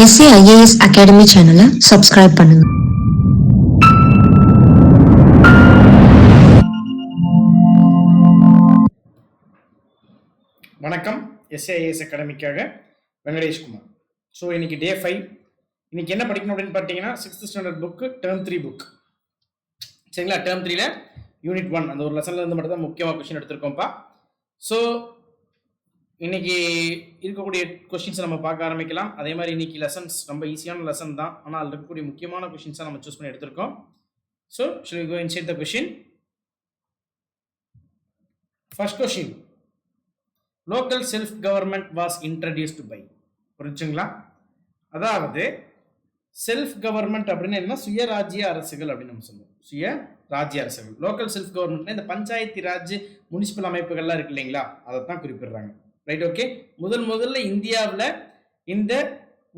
SAIAS Academy சேனலை subscribe பண்ணுங்க. வணக்கம். SAIAS அகாடமிக்காக வெங்கடேஷ்குமார். ஸோ இன்னைக்கு டே 5. இன்னைக்கு என்ன படிக்கணும் அப்படின்னு பார்த்தீங்கன்னா 6th standard book term 3 book. சரிங்களா? டேர்ம் 3ல யூனிட் 1 அந்த ஒரு லெசன்ல இருந்து மட்டும் தான் முக்கியமாக கொஸ்டின் எடுத்திருக்கோம்ப்பா. ஸோ இன்னைக்கு இருக்கக்கூடிய கொஸ்டின்ஸ் நம்ம பார்க்க ஆரம்பிக்கலாம். அதே மாதிரி இன்னைக்கு லெசன்ஸ் ரொம்ப ஈஸியான லெசன் தான், ஆனால் அதில் இருக்கக்கூடிய முக்கியமான கொஸ்டின்ஸாக நம்ம சூஸ் பண்ணி எடுத்திருக்கோம். So shall we go inside the question? First question. Local self government was introduced by. புரிஞ்சுங்களா? அதாவது செல்ஃப் கவர்மெண்ட் அப்படின்னு என்ன, சுயராஜ்ய அரசுகள் அப்படின்னு நம்ம சொல்லுவோம். சுயராஜ்ய அரசுகள், லோக்கல் செல்ஃப் கவர்மெண்ட் இந்த பஞ்சாயத்து ராஜ் முனிசிபல் அமைப்புகள்லாம் இருக்கு இல்லைங்களா, அதை தான் குறிப்பிடுறாங்க. Right, okay. முதல்ல இந்தியாவில் இந்த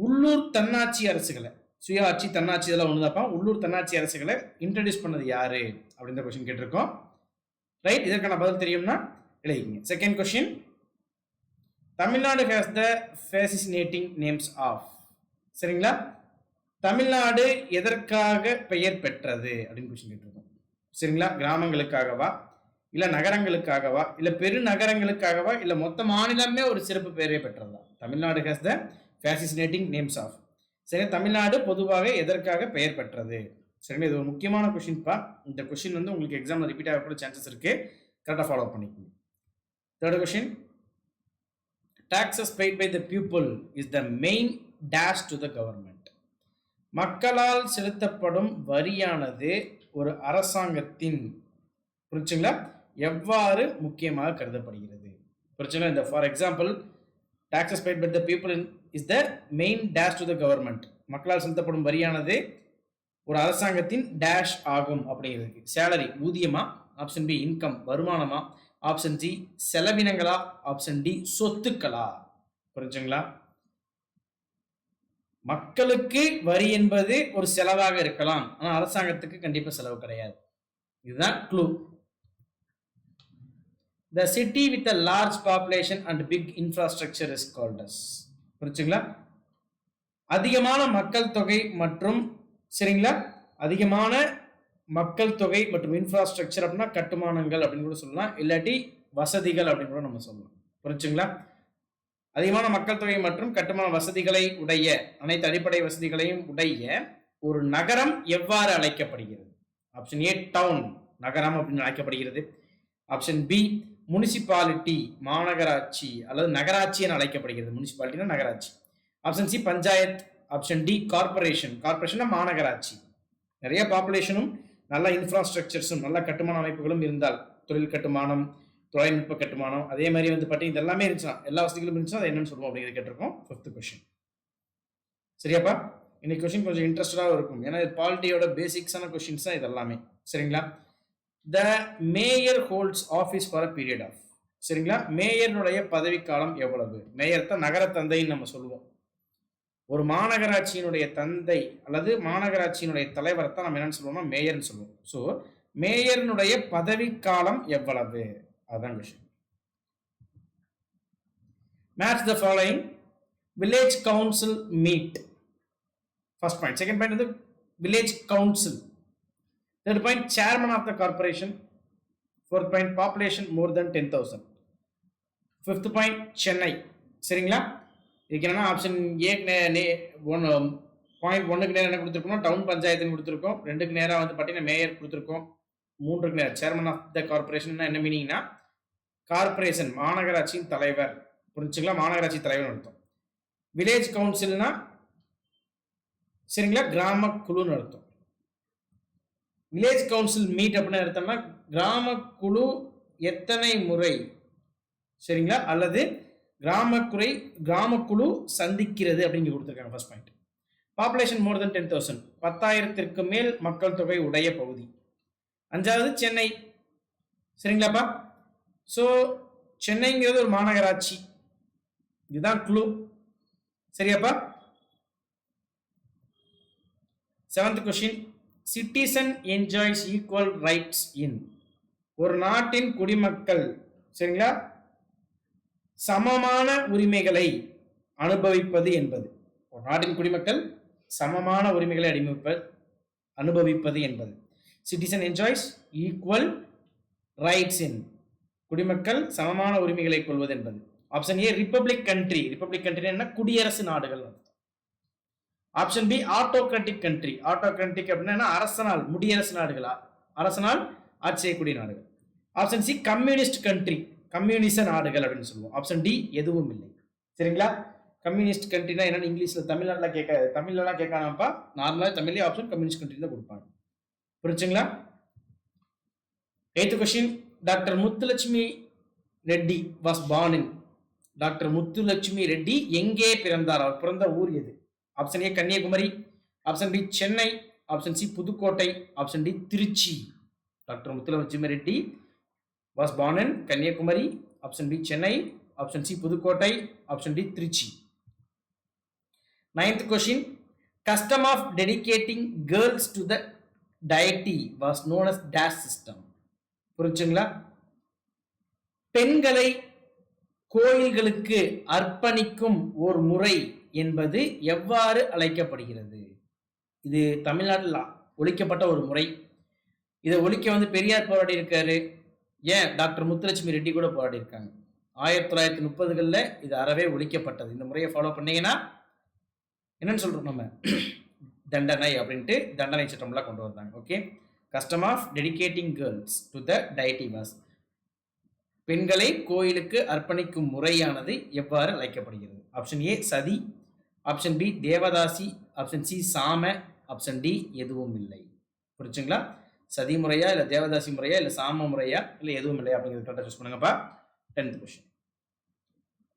உள்ளூர் தன்னாட்சி அரசுகளை, சுயாட்சி தன்னாட்சி இதெல்லாம் ஒண்ணுதாப்பா, உள்ளூர் தன்னாட்சி அரசுகளை இன்ட்ரடியூஸ் பண்ணது யாரு அப்படின்ற கொஸ்டின் கேட்டிருக்கோம். ரைட், இதற்கான பதில் தெரியும்னா எழுதிக்கங்க. Second question. Tamil Nadu has the fascinating names of. சரிங்களா? தமிழ்நாடு எதற்காக பெயர் பெற்றது அப்படின்னு கொஸ்டின் கேட்டிருக்கோம். சரிங்களா? கிராமங்களுக்காகவா, இல்ல நகரங்களுக்காகவா, இல்ல பெருநகரங்களுக்காகவா, இல்ல மொத்த மாநிலமே ஒரு சிறப்பு பெயரை பெற்றதா? Tamil Nadu has the fascinating names of. சரி, தமிழ்நாடு பொதுவாக எதற்காக பெயர் பெற்றது? சரிங்களா? இது ஒரு முக்கியமான கொஸ்டின்ப்பா. இந்த கொஸ்டின் வந்து உங்களுக்கு எக்ஸாம்ல ரிப்பீட் ஆகக்கூடிய சான்சஸ் இருக்கு. கரெக்டாக ஃபாலோ பண்ணிக்கணும். Third question. Taxes paid by the people is the main dash to the government. மக்களால் செலுத்தப்படும் வரியானது ஒரு அரசாங்கத்தின், புரிச்சுங்களா, எவ்வாறு முக்கியமாக கருதப்படுகிறது? புரிச்சுங்களா? இந்த for example taxes paid by the people is the main dash to the government. மக்களால் செலுத்தப்படும் வரியானது ஒரு அரசாங்கத்தின் டேஷ் ஆகும் அப்படிங்கிறதுக்கு. சேலரி ஊதியமா, ஆப்ஷன் பி இன்கம் வருமானமா, ஆப்ஷன் சி செலவினங்களா, ஆப்ஷன் டி சொத்துக்களா? புரிஞ்சுங்களா? மக்களுக்கு வரி என்பது ஒரு செலவாக இருக்கலாம், ஆனா அரசாங்கத்துக்கு கண்டிப்பா செலவு கிடையாது. இதுதான் clue. The city with a large population and big infrastructure is called as. புரிஞ்சுங்களா? அதிகமான மக்கள் தொகை மற்றும், சரிங்களா, அதிகமான மக்கள் தொகை மற்றும் இன்ஃப்ராஸ்ட்ரக்சர் அப்படின்னா கட்டுமானங்கள் அப்படின்னு கூட சொல்லலாம், இல்லாட்டி வசதிகள் அப்படின்னு கூட நம்ம சொல்லலாம். புரிஞ்சுங்களா? அதிகமான மக்கள் தொகை மற்றும் கட்டுமான வசதிகளை உடைய, அனைத்து அடிப்படை வசதிகளையும் உடைய ஒரு நகரம் எவ்வாறு அழைக்கப்படுகிறது? ஆப்ஷன் ஏ டவுன், நகரம் அப்படின்னு அழைக்கப்படுகிறது. ஆப்ஷன் பி முனிசிபாலிட்டி, மாநகராட்சி அல்லது நகராட்சி என அழைக்கப்படுகிறது. முனிசிபாலிட்டினா நகராட்சி. Option C panchayat. Option D corporation, corporation மாநகராட்சி. நிறைய பாப்புலேஷனும் நல்ல இன்ஃப்ராஸ்ட்ரக்சர்ஸும் நல்ல கட்டுமான அமைப்புகளும் இருந்தால், தொழில் கட்டுமானம், தொழில்நுட்ப கட்டுமானம், அதே மாதிரி வந்து பார்த்தீங்கன்னா இது எல்லாமே இருந்துச்சுன்னா, எல்லா வசதிகளும் இருந்துச்சுன்னா அது என்னன்னு சொல்லுவோம் அப்படிங்கிறது கேட்டிருக்கோம். 5th question. சரியாப்பா? இன்னைக்கு கொஸ்டின் கொஞ்சம் இன்ட்ரெஸ்டடாக இருக்கும், ஏன்னா இது பாலிட்டியோட பேசிக்ஸான கொஸ்டின்ஸ் தான் இது எல்லாமே. சரிங்களா? The mayor holds office for a period of. சரிங்களா? மேயருடைய பதவிக்காலம் எவ்வளவு? மேயர் தான் நகர தந்தைன்னு நம்ம சொல்லுவோம். ஒரு மாநகராட்சியினுடைய தந்தை அல்லது மாநகராட்சியினுடைய தலைவரை தான் நம்ம என்னன்னு சொல்லுவோம்னா மேயர்னு சொல்லுவோம். ஸோ மேயர்னுடைய பதவிக்காலம் எவ்வளவு? அதுதான் question. Match the following. Village council meet. First point. Second point வந்து village council. Third point chairman of the corporation. Fourth point population more than 10,000. Fifth point Chennai. சரிங்களா? இதுக்கு என்னன்னா ஆப்ஷன் ஏ பாயிண்ட் 1க்கு நேரம் என்ன கொடுத்துருக்கோம், டவுன் பஞ்சாயத்துன்னு கொடுத்துருக்கோம். 2க்கு நேரம் வந்து பார்த்தீங்கன்னா மேயர் கொடுத்துருக்கோம். 3க்கு நேரம் சேர்மன் ஆஃப் த கார்பரேஷன். என்ன மீனிங்னா கார்பரேஷன் மாநகராட்சியின் தலைவர். புரிஞ்சுங்களா? மாநகராட்சி தலைவர் அர்த்தம். வில்லேஜ் கவுன்சில்னா, சரிங்களா, கிராம குழுன்னு அர்த்தம். வில்லேஜ் கவுன்சில் மீட் அப்படின்னு அர்த்தம்னா கிராம குழு எத்தனை முறை, சரிங்களா, அல்லது கிராமக்குழு சந்திக்கிறது அப்படிங்க கொடுத்துருக்காங்க. First point. Population more than 10,000, 10,000க்கு மேல் மக்கள் தொகை உடைய பகுதி. 5வது சென்னை. சரிங்களாப்பா? ஸோ சென்னைங்கிறது ஒரு மாநகராட்சி. இதுதான் க்ளூ. சரியாப்பா? 7th question. Citizen enjoys equal rights in. ஒரு நாட்டின் குடிமக்கள், சரிங்களா, சமமான உரிமைகளை அனுபவிப்பது என்பது. ஒரு நாட்டின் குடிமக்கள் சமமான உரிமைகளை அனுபவிப்பது என்பது. Citizen enjoys equal rights in, குடிமக்கள் சமமான உரிமைகளை கொள்வது என்பது. Option A republic country. Republic country என்ன, குடியரசு நாடுகள். Option B autocratic country. Autocratic அப்படின்னா அரசனால், முடியரசு நாடுகளா, அரசனால் ஆட்சி செய்யக்கூடிய நாடுகள். ஆப்ஷன் சி கம்யூனிஸ்ட் கண்ட்ரி, கம்யூனிச நாடுகள் அப்படின்னு சொல்லுவோம். ஆப்ஷன் டி எதுவும் இல்லை. சரிங்களா? கம்யூனிஸ்ட் கண்ட்ரினா என்னன்னு இங்கிலீஷ்ல தமிழ்நாட்டில் கேட்காது, தமிழ்லாம் கேட்காமப்பா, நார்மலா தமிழ்லேயே ஆப்ஷன் கம்யூனிஸ்ட் கண்ட்ரி தான் கொடுப்பாங்க. புரிச்சுங்களா? 8th question, doctor Muthulakshmi Reddy was born in. Doctor Muthulakshmi Reddy எங்கே பிறந்தார், அவர் பிறந்த ஊர் எது? Option A Kanyakumari, option B Chennai, option C Pudukkottai, option D Tiruchi. Doctor Muthulakshmi Reddy was born in Kanyakumari, option B Chennai, option C Pudukkottai, option D Tiruchi. 9th question, custom of dedicating girls to the deity was known as dash system. புரிஞ்சுங்களா? பெண்களை கோயில்களுக்கு அர்ப்பணிக்கும் ஒரு முறை என்பது எவ்வாறு அழைக்கப்படுகிறது? இது தமிழ்நாட்டில் ஒழிக்கப்பட்ட ஒரு முறை. இதை ஒழிக்க பெரியார் போராடி இருக்காரு. ஏன் டாக்டர் முத்துலட்சுமி ரெட்டி கூட போராடி இருக்காங்க. 1930களில் இது அறவே ஒழிக்கப்பட்டது. இந்த முறையை ஃபாலோ பண்ணீங்கன்னா என்னன்னு சொல்றோம் நம்ம, தண்டனை அப்படின்ட்டு தண்டனை சட்டம்லாம் கொண்டு வந்தாங்க. Okay, custom of dedicating girls to the deity was, பெண்களை கோயிலுக்கு அர்ப்பணிக்கும் முறையானது எவ்வாறு அழைக்கப்படுகிறது? Option A sati, option B devadasi, option C சாம, ஆப்ஷன் டி எதுவும் இல்லை. புரிச்சுங்களா? சதி முறையா, இல்லை தேவதாசி முறையா, இல்லை சாம முறையா, இல்லை எதுவும் இல்லை அப்படிங்கிறது கரெக்டாக சூஸ் பண்ணுங்கப்பா. 10th question,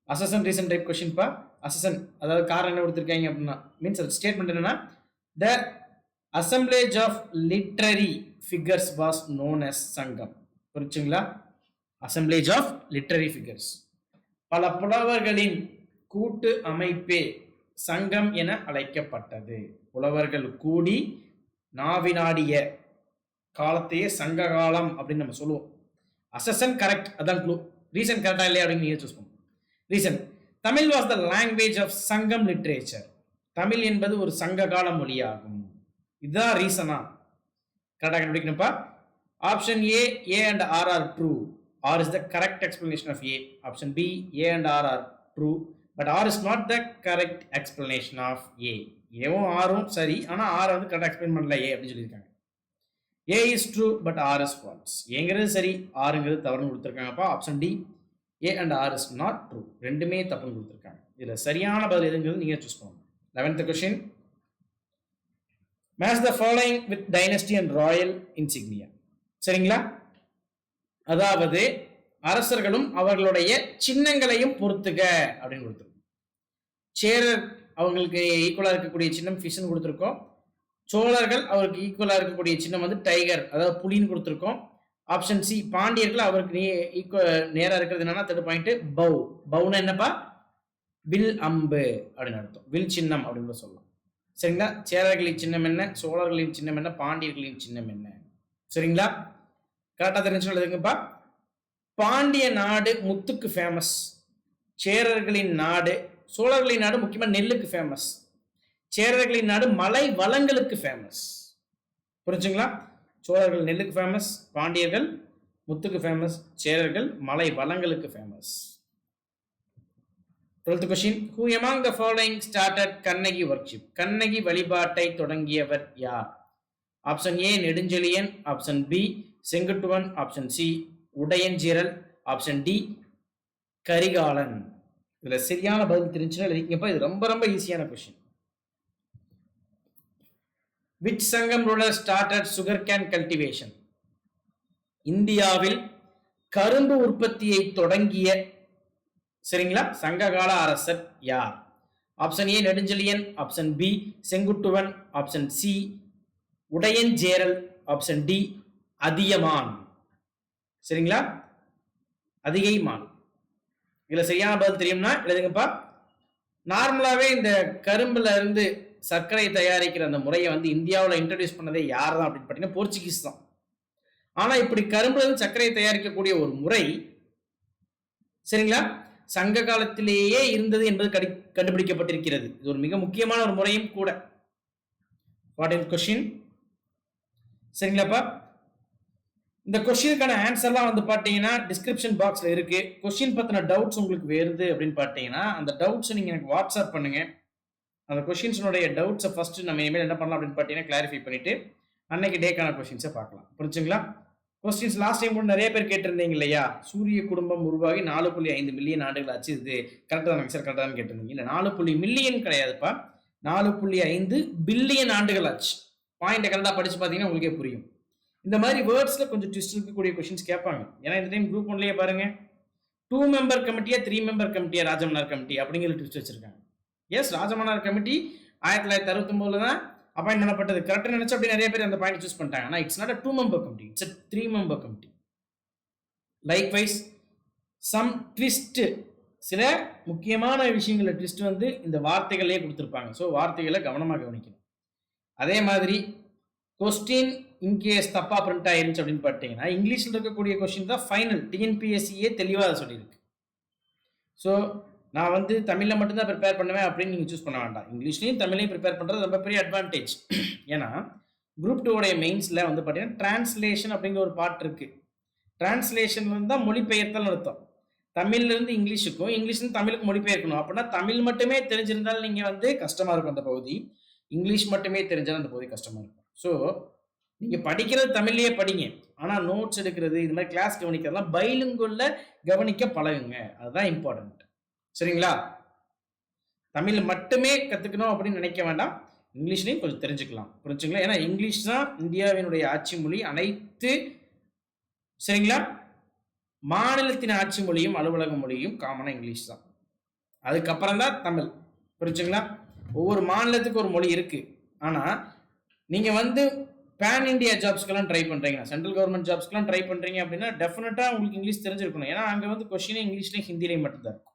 assertion reason type கொஸ்டின்ப்பா. அசசன் அதாவது காரணம் என்ன கொடுத்துருக்காங்க அப்படின்னா, மீன்ஸ் ஸ்டேட்மெண்ட் என்னன்னா, the assemblage of literary figures was known as Sangam. புரிச்சுங்களா? அசம்பிளேஜ் ஆஃப் லிட்ரரி ஃபிகர்ஸ், பல புலவர்களின் கூட்டு அமைப்பே சங்கம் என அழைக்கப்பட்டது. புலவர்கள் கூடி நாவினாடிய காலத்தையே சங்க காலம் அப்படின்னு நம்ம சொல்லுவோம். அசசன் கரெக்ட், அதான் க்ளூ. ரீசன் கரெக்டா இல்லையா அப்படின்னு நீங்க சூஸ் பண்ணுவோம். Reason, Tamil was the language of Sangam literature. Tamil என்பது ஒரு சங்க கால மொழியாகும். இதுதான் ரீசனா? கரெக்டாக கண்டுபிடிக்கணும்ப்பா. Option A and R are true. R is the correct explanation of A. Option B A and R are true, but R is not the correct explanation of A. ஏவும் ஆரும் சரி, ஆனால் ஆர் கரெக்டாக எக்ஸ்பிளைன் பண்ணல A அப்படின்னு சொல்லியிருக்காங்க. A is true but R is false. ஏங்கிறது சரி, ஆறுங்கிறது தவறுன்னு கொடுத்துருக்காங்கப்பா. Option D A and R is not true, ரெண்டுமே தப்புன்னு கொடுத்துருக்காங்க. இதில் சரியான பதில் எதுங்கிறது நீங்கள் சூஸ் பண்ணணும். 11th question, match the following with dynasty and Royal இன்சிக்னியா. சரிங்களா? அதாவது அரசர்களும் அவர்களுடைய சின்னங்களையும் பொறுத்துக அப்படின்னு கொடுத்துருக்கோம். சேரர் அவங்களுக்கு ஈக்குவலா இருக்கக்கூடிய சின்னம் ஃபிஷ்னு கொடுத்துருக்கோம். சோழர்கள் அவருக்கு ஈக்குவலா இருக்கக்கூடிய சின்னம் டைகர், அதாவது புலின்னு கொடுத்துருக்கோம். ஆப்ஷன் சி பாண்டியர்கள் அவருக்கு நேரா இருக்கிறது என்னன்னா தேர்ட் பாயிண்ட் பவ். பவுனா என்னப்பா? வில் அம்பு அப்படின்னு அர்த்தம். வில் சின்னம் அப்படின்னு சொல்லலாம். சரிங்களா? சேரர்களின் சின்னம் என்ன, சோழர்களின் சின்னம் என்ன, பாண்டியர்களின் சின்னம் என்ன? சரிங்களா? கரெக்டாக தெரிஞ்சு சொல்லுதுங்கப்பா. பாண்டிய நாடு முத்துக்கு ஃபேமஸ், சேரர்களின் நாடு, சோழர்களின் நாடு முக்கியமாக நெல்லுக்கு ஃபேமஸ், சேரர்களின் நாடு மலை வளங்களுக்கு ஃபேமஸ். புரிஞ்சுங்களா? சோழர்கள் நெல்லுக்கு ஃபேமஸ், பாண்டியர்கள் முத்துக்கு ஃபேமஸ், சேரர்கள் மலை வளங்களுக்கு famous. 12th question, who among the following started Kannagi worship? Kannagi வழிபாட்டை தொடங்கியவர் யார்? Option A Nedunchezhiyan, option B Senguttuvan, option C Udayancheral, option D Karikalan. இதுல சரியான பதில் தெரிஞ்சுன்னா எழுதிக்கப்பா. இது ரொம்ப ரொம்ப ஈஸியான question. Which Sangam ruler started sugarcane cultivation? இந்தியாவில் கரும்பு உற்பத்தியை தொடங்கிய சரிங்களா சங்ககால அரசர் யார்? Option A Nedunchezhiyan, option B Senguttuvan, option C Udayancheral, option D Athiyaman. சரிங்களா? அதிகைமான். இதுல சரியான பதில் தெரியும்னா எழுதுங்கப்பா. நார்மலாவே இந்த கரும்புல இருந்து சர்க்கரை தயாரிக்கிற அந்த முறையை இந்தியாவில் இன்ட்ரடியூஸ் பண்ணதே யார் தான் அப்படின்னு பார்த்தீங்கன்னா போர்ச்சுகீஸ் தான். ஆனால் இப்படி கரும்புல இருந்து சர்க்கரை தயாரிக்கக்கூடிய ஒரு முறை சரிங்களா சங்க காலத்திலேயே இருந்தது என்பது கண்டுபிடிக்கப்பட்டிருக்கிறது. இது ஒரு மிக முக்கியமான ஒரு முறையும் கூட. What is question? சரிங்களாப்பா? இந்த கொஸ்டினுக்கான ஆன்சர்லாம் வந்து பாத்தீங்கன்னா டிஸ்கிரிப்ஷன் பாக்ஸ்ல இருக்கு. கொஸ்டின் பத்தின டவுட்ஸ் உங்களுக்கு வருது அப்படின்னு பாத்தீங்கன்னா அந்த டவுட்ஸ் நீங்க எனக்கு வாட்ஸ்அப் பண்ணுங்க. அந்த கொஸ்டின்ஸோடைய டவுட்ஸை ஃபர்ஸ்ட் நம்ம இனிமேல் என்ன பண்ணலாம் அப்படின்னு பார்த்தீங்கன்னா கிளாரிஃபை பண்ணிட்டு அன்னைக்கு டேக்கான கொஸ்டின்ஸை பார்க்கலாம். புரிஞ்சுங்களா? கொஸ்டின்ஸ் லாஸ்ட் டைம் கூட நிறைய பேர் கேட்டிருந்தீங்க இல்லையா? சூரிய குடும்பம் உருவாகி 4.5 மில்லியன் ஆண்டுகள் ஆச்சு. இது கரெக்டாக தானே சார்? கரெக்டாக கேட்டிருந்தீங்க. இல்லை 4 மில்லியன் கிடையாதுப்பா, 4.5 பில்லியன் ஆண்டுகள் ஆச்சு. பாயிண்ட் கரெக்டாக படிச்சு பார்த்தீங்கன்னா உங்களுக்கே புரியும். இந்த மாதிரி வேர்ட்ஸ்ல கொஞ்சம் ட்விஸ்ட் இருக்கக்கூடிய கொஸ்டின்ஸ் கேட்பாங்க. ஏன்னா இந்த டைம் குரூப் ஒன்லயே பாருங்க 2 மெம்பர் கமிட்டியா 3 மெம்பர் கமிட்டியா ராஜமன்னார் கமிட்டி அப்படிங்கிற ட்விஸ்ட் வச்சிருக்காங்க. எஸ், ராஜமன்னார் கமிட்டி 1969 தான் அப்பாயிண்ட் பண்ணப்பட்டது. கரெக்டாக நினைச்சு அப்படி நிறைய பேர் அந்த பாயிண்ட் சூஸ் பண்ணிட்டாங்க. ஆனால் it's not a 2 member committee, it's a 3 member committee. Likewise some twist, சில முக்கியமான விஷயங்கள ட்விஸ்ட் வந்து இந்த வார்த்தைகளே கொடுத்துருப்பாங்க. ஸோ வார்த்தைகளை கவனமாக கவனிக்கணும். அதே மாதிரி கொஸ்டின் இன்கேஸ் தப்பா பிரிண்ட் ஆயிருச்சு அப்படின்னு பார்த்தீங்கன்னா இங்கிலீஷ்ல இருக்கக்கூடிய கொஸ்டின் தான் ஃபைனல். டிஎன்பிஎஸ்சியே தெளிவாக அதை சொல்லியிருக்கு. ஸோ நான் வந்து தமிழில் மட்டும்தான் ப்ரிப்பேர் பண்ணுவேன் அப்படின்னு நீங்கள் சூஸ் பண்ண வேண்டாம். இங்கிலீஷ்லையும் தமிழையும் ப்ரிப்பேர் பண்ணுறது ரொம்ப பெரிய அட்வான்டேஜ். ஏன்னா குரூப் 2 உடைய மெயின்ஸில் வந்து பார்த்தீங்கன்னா டிரான்ஸ்லேஷன் அப்படிங்கிற ஒரு பார்ட் இருக்கு. டிரான்ஸ்லேஷன்லேருந்து தான் மொழிபெயர்த்தல் அர்த்தம். தமிழ்லேருந்து இங்கிலீஷுக்கும் இங்கிலீஷ்லேருந்து தமிழுக்கு மொழிபெயர்க்கணும். அப்படின்னா தமிழ் மட்டுமே தெரிஞ்சிருந்தாலும் நீங்கள் வந்து கஷ்டமாக இருக்கும் அந்த பகுதி. இங்கிலீஷ் மட்டுமே தெரிஞ்சாலும் அந்த பகுதி கஷ்டமாக இருக்கும். ஸோ நீங்கள் படிக்கிறது தமிழ்லேயே படிங்க. ஆனால் நோட்ஸ் எடுக்கிறது இது மாதிரி கிளாஸ் கவனிக்கிறதுலாம் பைலிங்குள்ள கவனிக்க பழகுங்க. அதுதான் இம்பார்ட்டன்ட். சரிங்களா? தமிழ் மட்டுமே கற்றுக்கணும் அப்படின்னு நினைக்க வேண்டாம். இங்கிலீஷ்லையும் கொஞ்சம் தெரிஞ்சுக்கலாம். புரிஞ்சுங்களா? ஏன்னா இங்கிலீஷ் தான் இந்தியாவினுடைய ஆட்சி மொழி. அனைத்து சரிங்களா மாநிலத்தின் ஆட்சி மொழியும் அலுவலக மொழியும் காமனாக இங்கிலீஷ் தான். அதுக்கப்புறம் தான் தமிழ். புரிஞ்சுங்களா? ஒவ்வொரு மாநிலத்துக்கு ஒரு மொழி இருக்கு. ஆனால் நீங்கள் வந்து பேன் இண்டியா ஜாப்ஸ்க்கெல்லாம் ட்ரை பண்ணுறீங்க, சென்ட்ரல் கவர்மெண்ட் ஜாப்ஸ்க்கெல்லாம் ட்ரை பண்ணுறீங்க அப்படின்னா டெஃபினட்டாக உங்களுக்கு இங்கிலீஷ் தெரிஞ்சிருக்கணும். ஏன்னா அங்கே வந்து கொஸ்டினே இங்கிலீஷ்லையும் ஹிந்திலையும் மட்டும்தான் இருக்கும்.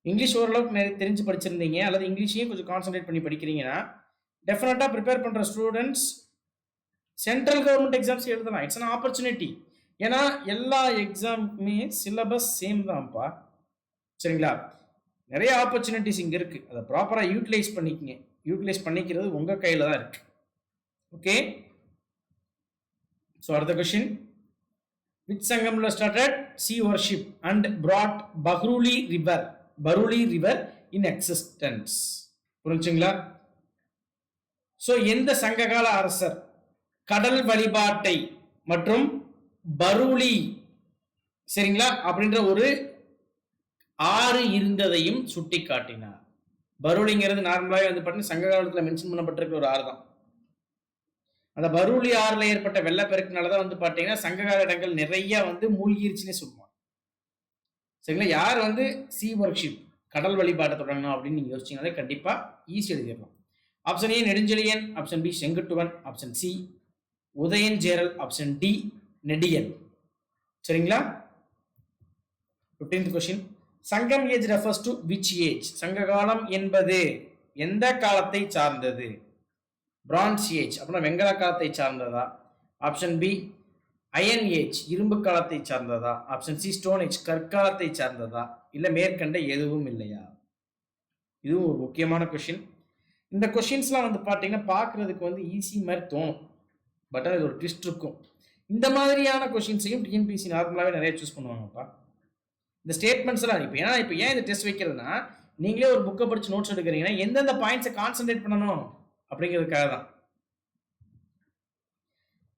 இங்கிலீஷ் ஓரளவுக்கு நிறைய தெரிஞ்சு படிச்சிருந்தீங்க அல்லது இங்கிலீஷையும் கொஞ்சம் கான்சன்ட்ரேட் பண்ணி படிக்கிறீங்கன்னா டெஃபினட்டாக ப்ரிப்பேர் பண்ணுற ஸ்டூடெண்ட்ஸ் சென்ட்ரல் கவர்மெண்ட் எக்ஸாம்ஸ் எழுதலாம். It's an opportunity. ஏன்னா எல்லா எக்ஸாமுக்குமே சிலபஸ் சேம் தான்ப்பா. சரிங்களா? நிறைய ஆப்பர்ச்சுனிட்டிஸ் இங்கே இருக்குது. அதை ப்ராப்பராக யூட்டிலைஸ் பண்ணிக்கங்க. யூட்டிலைஸ் பண்ணிக்கிறது உங்கள் கையில் தான் இருக்குது. ஓகே, so அடுத்த question, which Sangamla started sea worship and brought Baruli river in existence? புரிஞ்சுங்களா? ஸோ எந்த சங்ககால அரசர் கடல் வழிபாட்டை மற்றும் பருளி சரிங்களா அப்படின்ற ஒரு ஆறு இருந்ததையும் சுட்டி காட்டினார். பருளிங்கிறது நார்மலாகவே வந்து பார்த்தீங்கன்னா சங்க காலத்தில் மென்ஷன் பண்ணப்பட்டிருக்கிற ஒரு ஆறு தான். அந்த பருளி ஆறுல ஏற்பட்ட வெள்ளப்பெருக்குனாலதான் வந்து பாத்தீங்கன்னா சங்ககால இடங்கள் நிறைய வந்து மூழ்கிருச்சுன்னு சொல்லுவாங்க. சரிங்களா? யார் வந்து சி ஒர்க்ஷிப் கடல் வழிபாட்டை தொடங்கணும் அப்படின்னு நீங்க யோசிச்சீங்கனாலே கண்டிப்பா ஈஸி எழுதிடலாம். Option A Nedunchezhiyan, option B Senguttuvan, option C Udayan Cheral, option D Nediyan. சரிங்களா? 15th question, Sangam age refers to which age? சங்க காலம் என்பது எந்த காலத்தை சார்ந்தது? பிரான்ஸ் ஏஜ் அப்படின்னா வெங்கல காலத்தை சார்ந்ததா? ஆப்ஷன் பி அயன் ஏஜ் இரும்பு காலத்தை சார்ந்ததா? ஆப்ஷன் சி ஸ்டோன் ஏஜ் கற்காலத்தை சார்ந்ததா? இல்லை மேற்கண்ட எதுவும் இல்லையா? இதுவும் ஒரு முக்கியமான கொஸ்டின். இந்த கொஸ்டின்ஸ்லாம் வந்து பார்த்தீங்கன்னா பார்க்கறதுக்கு வந்து ஈஸி மாதிரி தோணும், பட் அது ஒரு ட்விஸ்ட் இருக்கும். இந்த மாதிரியான கொஸ்டின்ஸையும் டிஎன்பிசி நார்மலாகவே நிறைய சூஸ் பண்ணுவாங்கப்பா. இந்த ஸ்டேட்மெண்ட்ஸ் எல்லாம் இப்போ ஏன் இந்த டெஸ்ட் வைக்கிறதுனா நீங்களே ஒரு புக்கை படிச்சு நோட்ஸ் எடுக்கிறீங்கன்னா எந்தெந்த பாயிண்ட்ஸை கான்சென்ட்ரேட் பண்ணணும் அப்படிங்கிறதுக்காக தான்.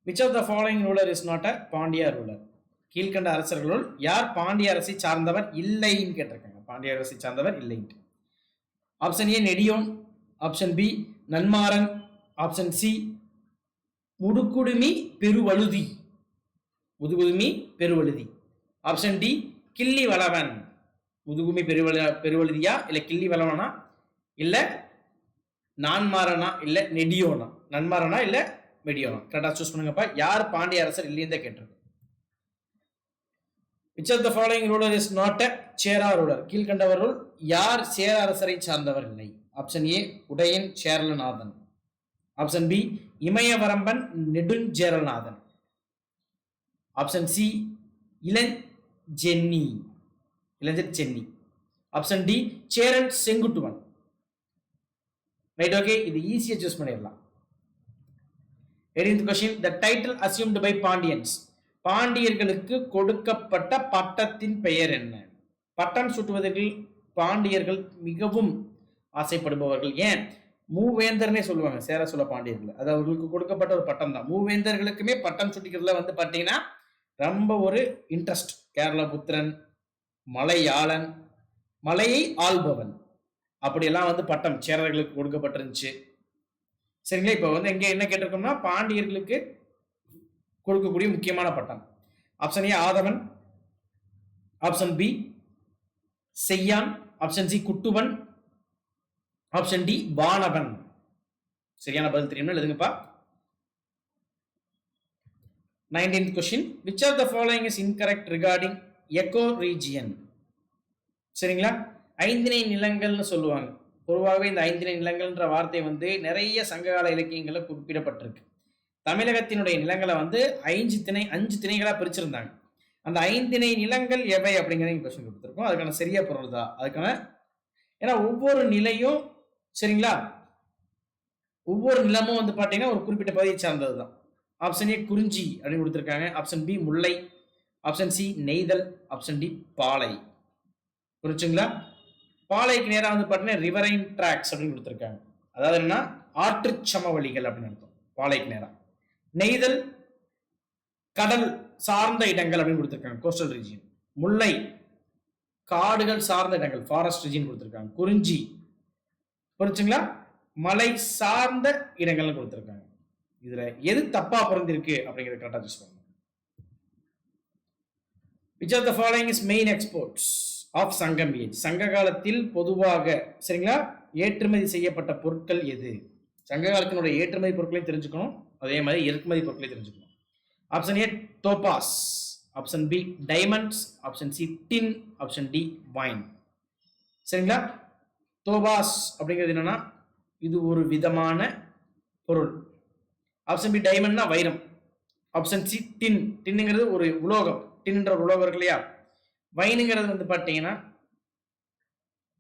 Which of the following ruler is not a Pandya ruler? கீழ்கண்ட அரசர்களுள் யார் பாண்டிய அரசை சார்ந்தவர் இல்லைன்னு கேட்டிருக்காங்க. பாண்டிய அரசை சார்ந்தவர் இல்லைன்னு. Option A Nediyon, option B Nanmaran, option C Mudukudumi Peruvazhudhi, option D Killi Valavan. முதுகுமி பெருவழுதியா இல்ல கிள்ளி வளவனா இல்ல நான்மாறனா இல்ல நெடியோனா? நன்மாறனா இல்ல மெடியோனா? கரெக்டா சூஸ் பண்ணுங்கப்பா. யார் பாண்டிய அரசர் இல்லைன்னு கேட்டிருக்கு. Which of the following ruler is not a Chera ruler? கீழ்கண்டவருள் யார் சேர அரசரை சார்ந்தவர் இல்லை? Option A Udayan Cheralathan, option B Imayavaramban Nedumcheralathan, option C Ilanchenni, இளைஞர் Chenni. Option D Cheran Senguttuvan. Right, okay, இது ஈஸியா சூஸ் பண்ணிடலாம். 18th question, the title assumed by பாண்டியன்ஸ். பாண்டியர்களுக்கு கொடுக்கப்பட்ட பட்டத்தின் பெயர் என்ன? பட்டம் சூட்டுவதில் பாண்டியர்கள் மிகவும் ஆசைப்படுபவர்கள். ஏன் மூவேந்தர்னே சொல்லுவாங்க சேர சோழ பாண்டியர்கள். அது அவர்களுக்கு கொடுக்கப்பட்ட ஒரு பட்டம் தான். மூவேந்தர்களுக்குமே பட்டம் சூட்டிக்கிறதுல வந்து பாத்தீங்கன்னா ரொம்ப ஒரு இன்ட்ரெஸ்ட். கேரள புத்திரன், மலையாளன், மலையை ஆள்பவன், அப்படியெல்லாம் வந்து பட்டம் சேரர்களுக்கு கொடுக்கப்பட்டிருந்துச்சு. சரிங்களா? இப்ப வந்து எங்க என்ன கேட்டிருக்கோம்னா பாண்டியர்களுக்கு கொடுக்கக்கூடிய முக்கியமான பட்டம். Option A Aadhavan, option B Seyyan, option C Kuttuvan, option D Vanavan. சரியான பதில் தெரியும்னா எழுதுங்கப்பா. 19th question, which of the following is incorrect regarding eco region? சரிங்களா? ஐந்திணை நிலங்கள்னு சொல்லுவாங்க. பொதுவாகவே இந்த ஐந்திணை நிலங்கள்ன்ற வார்த்தை வந்து நிறைய சங்ககால இலக்கியங்கள்ல குறிப்பிடப்பட்டிருக்கு. தமிழகத்தினுடைய நிலங்களை வந்து 5 திணைகளா பிரிச்சிருந்தாங்க. அந்த 5 நிலங்கள் எவை அப்படிங்கிற கொஸ்டின் கொடுத்துருக்கோம். அதுக்கான சரியா பொருள் தான் அதுக்கான. ஏன்னா ஒவ்வொரு நிலையும் சரிங்களா, ஒவ்வொரு நிலமும் வந்து பாத்தீங்கன்னா ஒரு குறிப்பிட்ட பகுதியை சார்ந்தது தான். ஆப்ஷன் ஏ குறிஞ்சி அப்படின்னு கொடுத்துருக்காங்க, ஆப்ஷன் பி முல்லை, ஆப்ஷன் சி நெய்தல், ஆப்ஷன் டி பாலை. புரிச்சுங்களா? பாலைக்கு நேரம் வந்து பாத்தீங்கன்னா ரிவரைன் டிராக்ஸ் அப்படின்னு கொடுத்துருக்காங்க. அதாவது என்ன, ஆற்று சமவெளிகள் அப்படின்னு அர்த்தம் பாலைக்கு நேரம். நெய்தல் கடல் சார்ந்த இடங்கள் அப்படின்னு கொடுத்துருக்காங்க, கோஸ்டல் ரீஜியன். முல்லை காடுகள் சார்ந்த இடங்கள், ஃபாரஸ்ட் ரீஜியன் கொடுத்துருக்காங்க. குறிஞ்சி புரிச்சுங்களா, மலை சார்ந்த இடங்கள்னு கொடுத்துருக்காங்க. இதுல எது தப்பா பிறந்திருக்கு அப்படிங்கிறது கரெக்டா சூஸ் பண்ணுங்க. Which of the following is main exports of சங்கம் ஏஜ்? சங்க காலத்தில் பொதுவாக சரிங்களா ஏற்றுமதி செய்யப்பட்ட பொருட்கள் எது? சங்க காலத்தினுடைய ஏற்றுமதி பொருட்களையும் தெரிஞ்சுக்கணும், அதே மாதிரி இறக்குமதி பொருட்களையும் தெரிஞ்சுக்கணும். Option A topaz, option B diamonds, option C tin, option D wine. சரிங்களா? டோபாஸ் அப்படிங்கிறது என்னன்னா இது ஒரு விதமான பொருள். ஆப்ஷன் பி டைமண்ட்னா வைரம், ஆப்ஷன் சி டின், டின்னுங்கிறது ஒரு உலோகம், டின்ன்ற ஒரு உலோகம் இருக்கு இல்லையா. வைனுங்கிறது வந்து பாத்தீங்கன்னா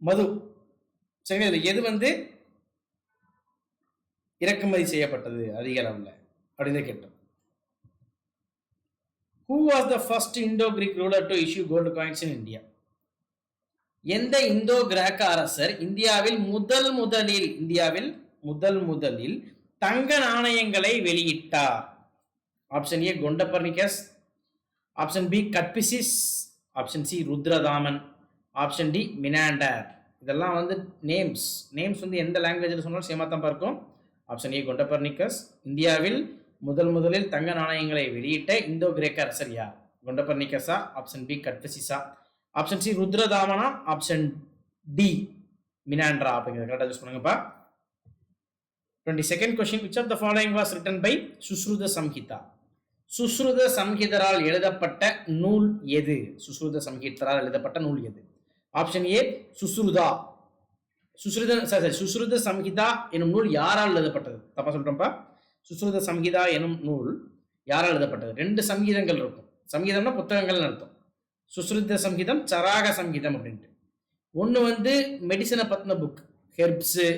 மது. சரிங்களா? இதுல எது வந்து இறக்குமதி செய்யப்பட்டது அதிக அளவில் அப்படின்னு கேட்டோம். Who was the first Indo-Greek ruler to issue gold coins in India? எந்த இந்தோ கிரேக்க அரசர் இந்தியாவில் முதலில் தங்க நாணயங்களை வெளியிட்டார்? Option A Gondophernes, option B Kadphises, option C Rudradaman, option D Menander. இதெல்லாம் வந்து நேம்ஸ் வந்து எந்த லாங்குவேஜில் சொன்னாலும் சேமா தான் இருக்கும். Option A Gondophernes. இந்தியாவில் முதலில் தங்க நாணயங்களை வெளியிட்ட இந்தோ கிரேக்க அரசர் யார்? கொண்டபர்னிகஸா, ஆப்ஷன் பி கட்பிசிஸா, ஆப்ஷன் சி ருத்ரதாமனா, ஆப்ஷன் டி மினாண்டரா அப்படிங்கிறத கரெக்டாக சூஸ் பண்ணுங்கப்பா. 22nd question, which of the following was written by சுஸ்ருத Samhita? சுஸ்ருத சம்ஹிதரால் எழுதப்பட்ட நூல் எது? சுஸ்ருத சம்ஹிதரால் எழுதப்பட்ட நூல் எது? Option A Sushruta. சுஸ்ருத சம்ஹிதா எனும் நூல் யாரால் எழுதப்பட்டது? தப்பா சொல்றோம்ப்பா. சுஸ்ருத சம்ஹிதா எனும் நூல் யாரால் எழுதப்பட்டது? 2 சங்கீதங்கள் இருக்கும். சங்கீதம்னா புத்தகங்கள் அர்த்தம். சுஸ்ருத சங்கீதம், சராக சங்கீதம் அப்படின்ட்டு. ஒன்று வந்து மெடிசனை பற்றின புக், ஹெர்ப்ஸு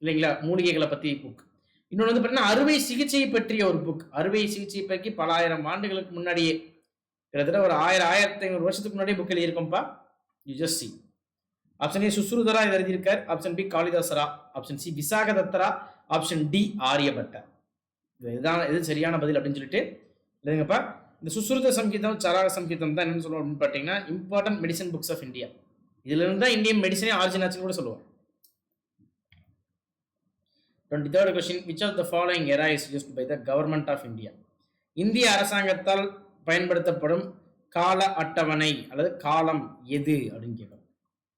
இல்லைங்களா, மூலிகைகளை பற்றி புக். இன்னொன்று வந்து பார்த்தீங்கன்னா அறுவை சிகிச்சையை பற்றிய ஒரு புக். அறுவை சிகிச்சை பற்றி பல ஆயிரம் ஆண்டுகளுக்கு முன்னாடியே, கிட்டத்தட்ட ஒரு 1500 வருஷத்துக்கு முன்னாடியே புக் எழுதியிருக்கோம்ப்பா. You just see. Option A சுஸ்ருதரா இதை எழுதியிருக்கார், ஆப்ஷன் பி காளிதாசரா, ஆப்ஷன் சி விசாகதத்தரா, ஆப்ஷன் டி ஆரியபட்டா. இதுதான் எது சரியான பதில் அப்படின்னு சொல்லிட்டு எழுதுங்கப்பா. இந்த சுஸ்ருத சங்கீதம், சராக சங்கீதம் தான் என்னன்னு சொல்லுவோம் அப்படின்னு பார்த்தீங்கன்னா important medicine books of India. இதுல இருந்து தான் இந்தியன் மெடிசனே ஆரிஜின் ஆச்சுன்னு கூட சொல்லுவோம். 23rd question, which of the following era is used by the government of India? இந்திய அரசாங்கத்தால் பயன்படுத்தப்படும் கால அட்டவணை அல்லது காலம் எது அப்படின்னு கேட்கும்.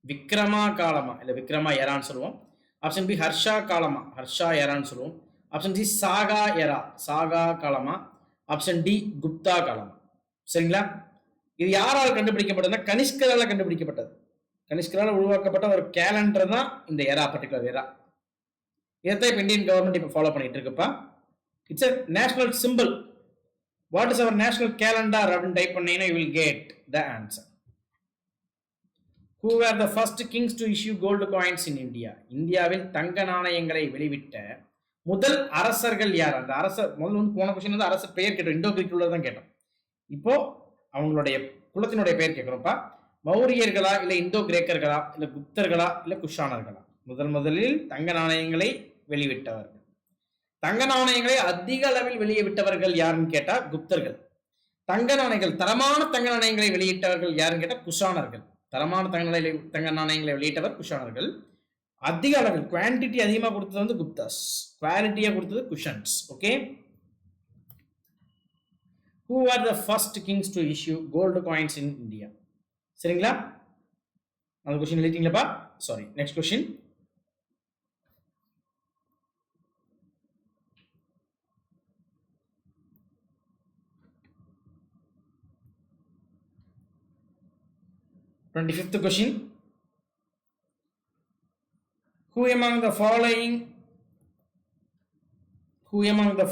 விக்ரமா காலமா இல்ல விக்ரமா எரான்னு சொல்லுவோம். ஆப்ஷன் பி ஹர்ஷா காலமா, ஹர்ஷா எரான்னு சொல்லுவோம். ஆப்ஷன் சி சாகா எரா, சாகா காலமா. ஆப்ஷன் டி குப்தா காலமா. சரிங்களா? இது யாரால் கண்டுபிடிக்கப்பட்டதுன்னா கனிஷ்கரால் கண்டுபிடிக்கப்பட்டது. கனிஷ்கரால் உருவாக்கப்பட்ட ஒரு கேலண்டர் தான் இந்த எரா, பர்டிகுலர் எரா. இதைத்தான் இப்போ இந்தியன் கவர்மெண்ட் இப்போ ஃபாலோ பண்ணிட்டு இருக்குப்பா. It's a national simple. What is our national calendar அப்படின்னு டைப் பண்ணீங்கன்னா you will get the answer. Who were the first kings to issue gold coins in India? இந்தியாவில் தங்க நாணயங்களை வெளிவிட்ட முதல் அரசர்கள் யார்? அந்த அரசர் முதல்ல வந்து போன கொஸ்டின் வந்து அரசர் பெயர் கேட்டோம், இண்டோ கிரீக் தான் கேட்டோம். இப்போ அவங்களுடைய குலத்தினுடைய பெயர் கேட்கிறோம்ப்பா. மௌரியர்களா, இல்ல இந்தோ கிரேக்கர்களா, இல்ல குப்தர்களா, இல்ல குஷானர்களா? முதலில் தங்க நாணயங்களை வெளிவிட்டவர்கள். தங்க நாணயங்களை அதிக அளவில் வெளியே விட்டவர்கள் யாருன்னு கேட்டா குப்தர்கள். தங்க நாணயங்கள், தரமான தங்க நாணயங்களை வெளியிட்டவர்கள் யாருன்னு கேட்டா குஷானர்கள். தரமான தங்க நாணயங்களை வெளியிட்டவர் குஷானர்கள். அதிக அளவில் குவான்டிட்டி அதிகமாக கொடுத்தது வந்து குப்தாஸ், குவாலிட்டியா கொடுத்தது cushions. Okay. Who are the first kings to issue gold coins in India? சரிங்களா? அந்த கொஸ்டின் எழுதிட்டீங்களா? Sorry, next question. Twenty-fifth question. Who among the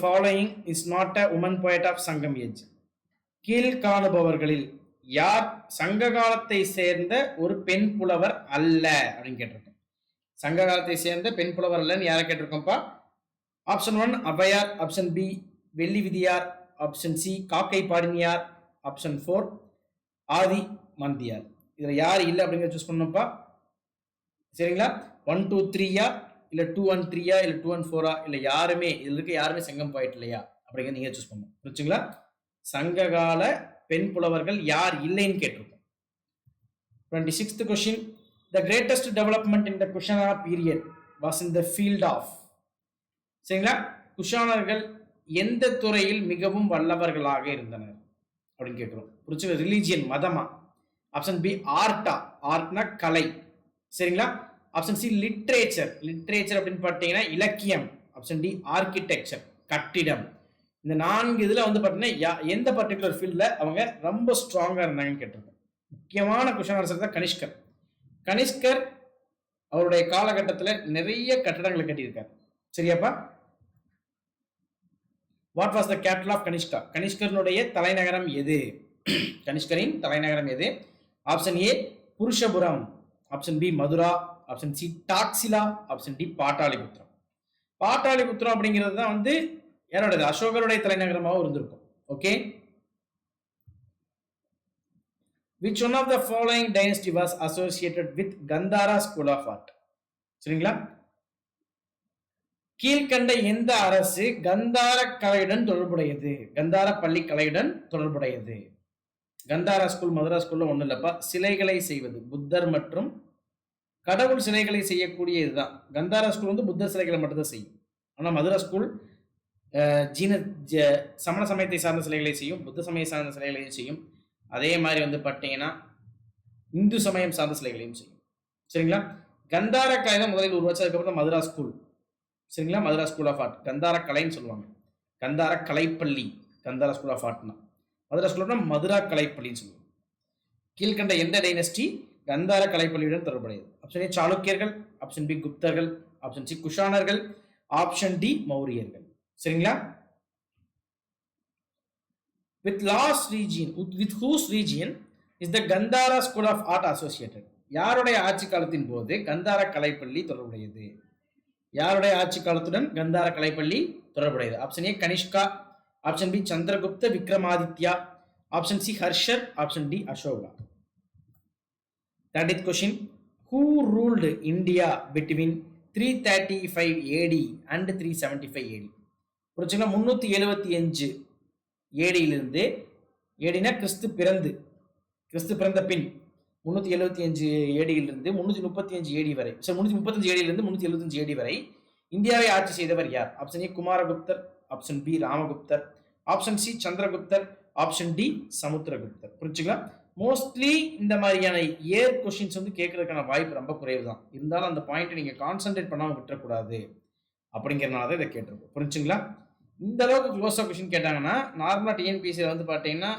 following is not a woman poet of Sangam age? கீழ்காணுபவர்களில் யார் சங்க காலத்தை சேர்ந்த ஒரு பெண் புலவர் அல்ல அப்படின்னு கேட்டிருக்கோம். சங்க காலத்தை சேர்ந்த பெண் புலவர் அல்லன்னு யாரை கேட்டிருக்கோம்ப்பா? ஆப்ஷன் 1 அபயார், ஆப்ஷன் பி வெள்ளி விதியார், ஆப்ஷன் சி காக்கை பாடினியார், ஆப்ஷன் 4 ஆதி மந்தியார். இதுல யார் இல்லை அப்படிங்கிற சூஸ் பண்ணப்பா. சரிங்களா? 1 2 3யா, இல்ல 2 1 3யா, இல்ல 2 1 4ஆ, இல்ல யாருமே இதுல இருக்க யாருமே சங்கம் போயிட்டு இல்லையா அப்படிங்கிற நீங்க சூஸ் பண்ணணும். புரிச்சுங்களா? சங்ககால பெண் புலவர்கள் யார் இல்லைன்னு கேட்டிருக்கோம். 26th question. The greatest development in the Kushana period was in the field of. சரிங்களா? குஷானர்கள் எந்த துறையில் மிகவும் வல்லவர்களாக இருந்தனர் அப்படின்னு கேட்கிறோம். புரிச்சுங்க? ரிலீஜியன், மதமா? ஆப்ஷன் பி ஆர்டா, ஆர்ட்னா கலை. சரிங்களா? ஆப்ஷன் சி லிட்ரேச்சர், லிட்ரேச்சர் அப்படின்னு பார்த்தீங்கன்னா இலக்கியம். ஆப்ஷன் டி ஆர்கிடெக்சர், கட்டிடம். இந்த 4 இதுல வந்து பார்த்தீங்கன்னா எந்த பர்டிகுலர் ஃபீல்ட்ல அவங்க ரொம்ப ஸ்ட்ராங்கா இருந்தாங்கன்னு கேட்டிருக்கோம். முக்கியமான குஷான அரசர் தான் கனிஷ்கர். கனிஷ்கர் அவருடைய காலகட்டத்தில் நிறைய கட்டடங்களை கட்டியிருக்காரு. சரியாப்பா? What was the capital of Kanishka? கனிஷ்கருடைய தலைநகரம் எது? கனிஷ்கரின் தலைநகரம் எது? Option A Purushapuram, option B Mathura, option C Taxila, option D Pataliputram. Pataliputram அப்படிங்கிறது தான் வந்து யாரோடது? அசோகருடைய தலைநகரமாகவும் இருந்திருக்கும். Okay. Which one of the following dynasty was associated with Gandhara School of Art? சரிங்களா? கீழ்கண்ட எந்த அரசு கந்தார கலையுடன் தொடர்புடையது? கந்தார பள்ளி கலையுடன் தொடர்புடையது. கந்தாரா ஸ்கூல் மதுரா ஸ்கூல்ல ஒண்ணு இல்லப்பா. சிலைகளை செய்வது, புத்தர் மற்றும் கடவுள் சிலைகளை செய்யக்கூடிய இதுதான். கந்தாரா ஸ்கூல் வந்து புத்தர் சிலைகளை மட்டும்தான் செய்யும். ஆனா மதுரா ஸ்கூல் சமண சமயத்தை சார்ந்த சிலைகளை செய்யும், புத்த சமயம் சார்ந்த சிலைகளையும் செய்யும். அதே மாதிரி வந்து பார்த்தீங்கன்னா இந்து சமயம் சார்ந்த சிலைகளையும் செய்யும். சரிங்களா? கந்தார கலை தான் முதலில் உருவாச்சு. அதுக்கப்புறம் தான் மதுரா ஸ்கூல். சரிங்களா? Mathura school of art, Gandhara கலைன்னு சொல்லுவாங்க. கந்தார கலைப்பள்ளி, கந்தாரா ஸ்கூல் ஆஃப் ஆர்ட்னா. மதுரா ஸ்கூல்னா மதுரா கலைப்பள்ளின்னு சொல்லுவாங்க. கீழ்கண்ட எந்த டைனஸ்டி கந்தார கலைப்பள்ளியுடன் தொடர்புடையது? ஆப்ஷன் ஏ சாளுக்கியர்கள், ஆப்ஷன் பி குப்தர்கள், ஆப்ஷன் சி குஷானர்கள், ஆப்ஷன் டி மௌரியர்கள். சரிங்களா? With whose region is the Gandhara School of Art associated? யாருடைய ஆட்சி காலத்தின் போது கந்தார கலைப்பள்ளி தொடர்புடையது? யாருடைய ஆட்சி காலத்துடன் கந்தார கலைப்பள்ளி தொடர்புடையது? Option A Kanishka, option B Chandragupta Vikramaditya, option C ஹர்ஷர், option D Ashoka. 30th question. Who ruled India between 335 AD and 375 AD? புரிச்சுங்களா? 375 ஏடியிலிருந்து, ஏடினா கிறிஸ்து பிறந்த பின் 375 ஏடியிலிருந்து 335 ஏடி வரை, 335 ஏடியிலிருந்து 375 ஏடி வரை இந்தியாவை ஆட்சி செய்தவர் யார்? ஆப்ஷன் ஏ குமாரகுப்தர், ஆப்ஷன் பி ராமகுப்தர், ஆப்ஷன் சி சந்திரகுப்தர், ஆப்ஷன் டி சமுத்திரகுப்தர். புரிச்சுங்களா? மோஸ்ட்லி இந்த மாதிரியான ஏர் கொஸ்டின்ஸ் வந்து கேட்கறதுக்கான வாய்ப்பு ரொம்ப குறைவு தான். இருந்தாலும் அந்த பாயிண்ட் நீங்க கான்சென்ட்ரேட் பண்ணாம விட்டுறக்கூடாது அப்படிங்கிறனால தான் இதை கேட்டிருக்கோம். புரிஞ்சுங்களா? இந்த அளவுக்கு க்ளோஸா கொஸ்டின் கேட்டாங்கன்னா நார்மலா டிஎன்பிசியில் வந்து பார்த்தீங்கன்னா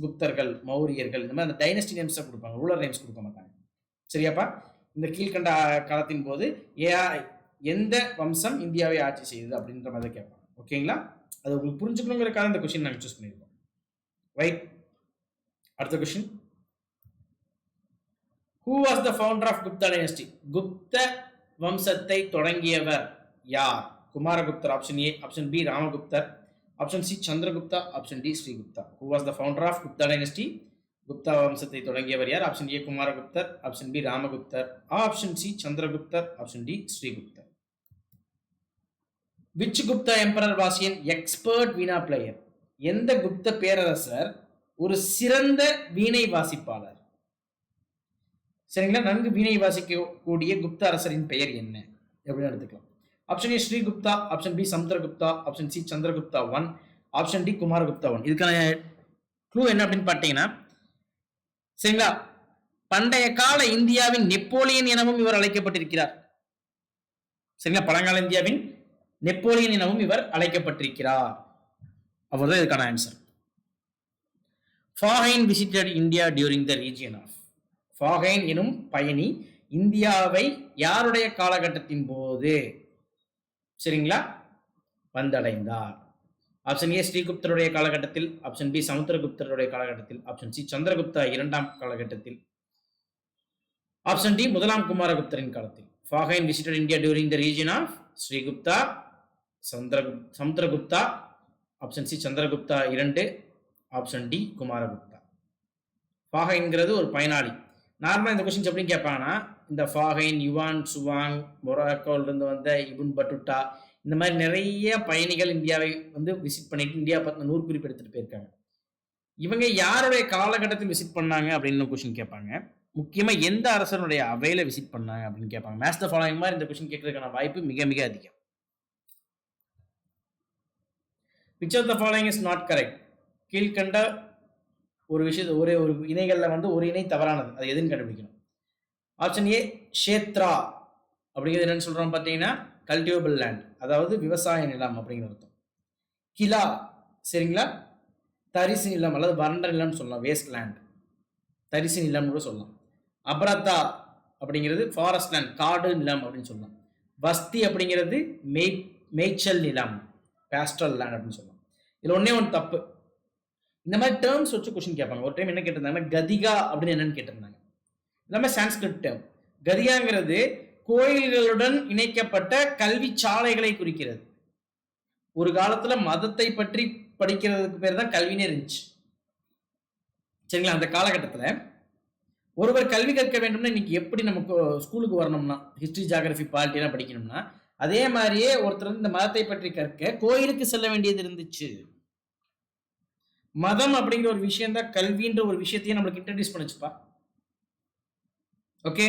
குப்தர்கள், மௌரியர்கள், இந்த மாதிரி அந்த டைனஸ்டி நேம்ஸ் கொடுப்பாங்க, ரூலர் நேம்ஸ் கொடுக்க மாட்டாங்க. சரியாப்பா? இந்த கீழ்கண்ட காலத்தின் போது எந்த வம்சம் இந்தியாவை ஆட்சி செய்யுது அப்படின்ற மாதிரி கேட்பாங்க. ஓகேங்களா? அது உங்களுக்கு புரிஞ்சுக்கணுங்கிறக்காக இந்த கொஸ்டின் நாங்கள் சூஸ் பண்ணியிருக்கோம். ரைட். அடுத்த question. Who was the founder of Gupta dynasty? குப்த வம்சத்தை தொடங்கியவர் யார்? குமாரகுப்தர். Option A. ஆப்ஷன் பி ராமகுப்தர். Option C Chandragupta. Option D Srigupta. Who was the founder of Gupta dynasty? Gupta வம்சத்தை தொடங்கியவர் யார்? ஆப்ஷன் ஏ குமாரகுப்தர். ஆப்ஷன் பி ராமகுப்தர். ஆப்ஷன் சி சந்திரகுப்தர். ஆப்ஷன் டி ஸ்ரீகுப்தர். Which Gupta emperor was an expert veena player? எந்த குப்த பேரரசர் ஒரு சிறந்த வீணை வாசிப்பாளர்? சரிங்களா, நன்கு வீணை வாசிக்கக்கூடிய குப்த அரசரின் பெயர் என்ன எப்படின்னு எடுத்துக்கலாம். Option A Srigupta. Option B Samudragupta. Option C Chandragupta 1. Option D Kumaragupta 1. இதுக்கான க்ளூ என்ன அப்படின்னு பார்த்தீங்கன்னா, சரிங்களா, பண்டைய கால இந்தியாவின் நெப்போலியன் எனவும் இவர் அழைக்கப்பட்டிருக்கிறார். சரிங்களா, பழங்கால இந்தியாவின் நெப்போலியன் எனவும் இவர் அழைக்கப்பட்டிருக்கிறார். அவர்தான் இதுக்கான answer. Fahien visited India during the region of. Fahien எனும் பயணி இந்தியாவை யாருடைய காலகட்டத்தின் போது சரிங்களா வந்தடைந்தார்? ஆப்ஷன் ஏ ஸ்ரீகுப்தருடைய காலகட்டத்தில். ஆப்ஷன் பி சமுத்திரகுப்தருடைய காலகட்டத்தில். ஆப்ஷன் சி சந்திரகுப்தா 2ஆம் காலகட்டத்தில். ஆப்ஷன் டி முதலாம் குமாரகுப்தரின் காலத்தில். Fahien visited India during the region of Srigupta, Samudragupta. Option C Chandragupta 2. Option D Kumaragupta. ஃபாஹைன்கிறது ஒரு பயனாளி. நார்மலாக இந்த கொஸ்டின்ஸ் எப்படின்னு கேட்பாங்கன்னா, இந்த ஃபாஹைன், யுவான் சுவாங், மொராக்கோலிருந்து வந்த இபுன் பட்டுட்டா, இந்த மாதிரி நிறைய பயணிகள் இந்தியாவை வந்து விசிட் பண்ணிட்டு இந்தியா பற்றின 100 குறிப்பு எடுத்துட்டு போயிருக்காங்க. இவங்க யாருடைய காலகட்டத்தில் விசிட் பண்ணாங்க அப்படின்னு கொஸ்டின் கேட்பாங்க. முக்கியமாக எந்த அரசனுடைய அவையில விசிட் பண்ணாங்க அப்படின்னு கேட்பாங்க. மேட்ச் த ஃபாலோயிங் மாதிரி இந்த கொஸ்டின் கேட்கறதுக்கான வாய்ப்பு மிக மிக அதிகம். Which of the following is not correct? கீழ்கண்ட ஒரு விஷயத்தை ஒரு இணைகளில் வந்து ஒரு இணை தவறானது, அது எதுன்னு கண்டுபிடிக்கணும். ஆப்ஷன் ஏ ஷேத்ரா அப்படிங்கிறது என்னன்னு சொல்றோம் பார்த்தீங்கன்னா கல்டிவேபிள் லேண்ட், அதாவது விவசாய நிலம் அப்படிங்கிற அர்த்தம். கிலா சரிங்களா தரிசு நிலம் அல்லது வறண்ட நிலம்னு சொல்லலாம், வேஸ்ட் லேண்ட், தரிசு நிலம்னு கூட சொல்லலாம். அப்ரதா அப்படிங்கிறது ஃபாரஸ்ட் லேண்ட், காடு நிலம் அப்படின்னு சொல்லலாம். வஸ்தி அப்படிங்கிறது மேய்ச்சல் நிலம், பேஸ்ட்ரல் லேண்ட் அப்படின்னு சொல்லலாம். இதில் ஒன்னே ஒன்று தப்பு. இந்த மாதிரி டேர்ம்ஸ் வச்சு கொஸ்டின் கேட்பாங்க. ஒரு டைம் என்ன கேட்டிருந்தாங்கன்னா கதிகா அப்படின்னு என்னன்னு கேட்டிருந்தாங்க. எல்லாமே சான்ஸ்கிரிட் டேர்ம். கதிகாங்கிறது கோயில்களுடன் இணைக்கப்பட்ட கல்வி சாலைகளை குறிக்கிறது. ஒரு காலத்துல மதத்தை பற்றி படிக்கிறதுக்கு பேர் தான் கல்வினே இருந்துச்சு. சரிங்களா, அந்த காலகட்டத்துல ஒருவர் கல்வி கற்க வேண்டும்னா இன்னைக்கு எப்படி நமக்கு ஸ்கூலுக்கு வரணும்னா ஹிஸ்டரி, ஜியாகிரபி, பாலிட்டிலாம் படிக்கணும்னா அதே மாதிரியே ஒருத்தர் இந்த மதத்தை பற்றி கற்க கோயிலுக்கு செல்ல வேண்டியது இருந்துச்சு. மதம் அப்படிங்கிற ஒரு விஷயம் தான் கல்வின்ற ஒரு விஷயத்தையும் நம்மளுக்கு இன்ட்ரடியூஸ் பண்ணுச்சுப்பா. ஓகே,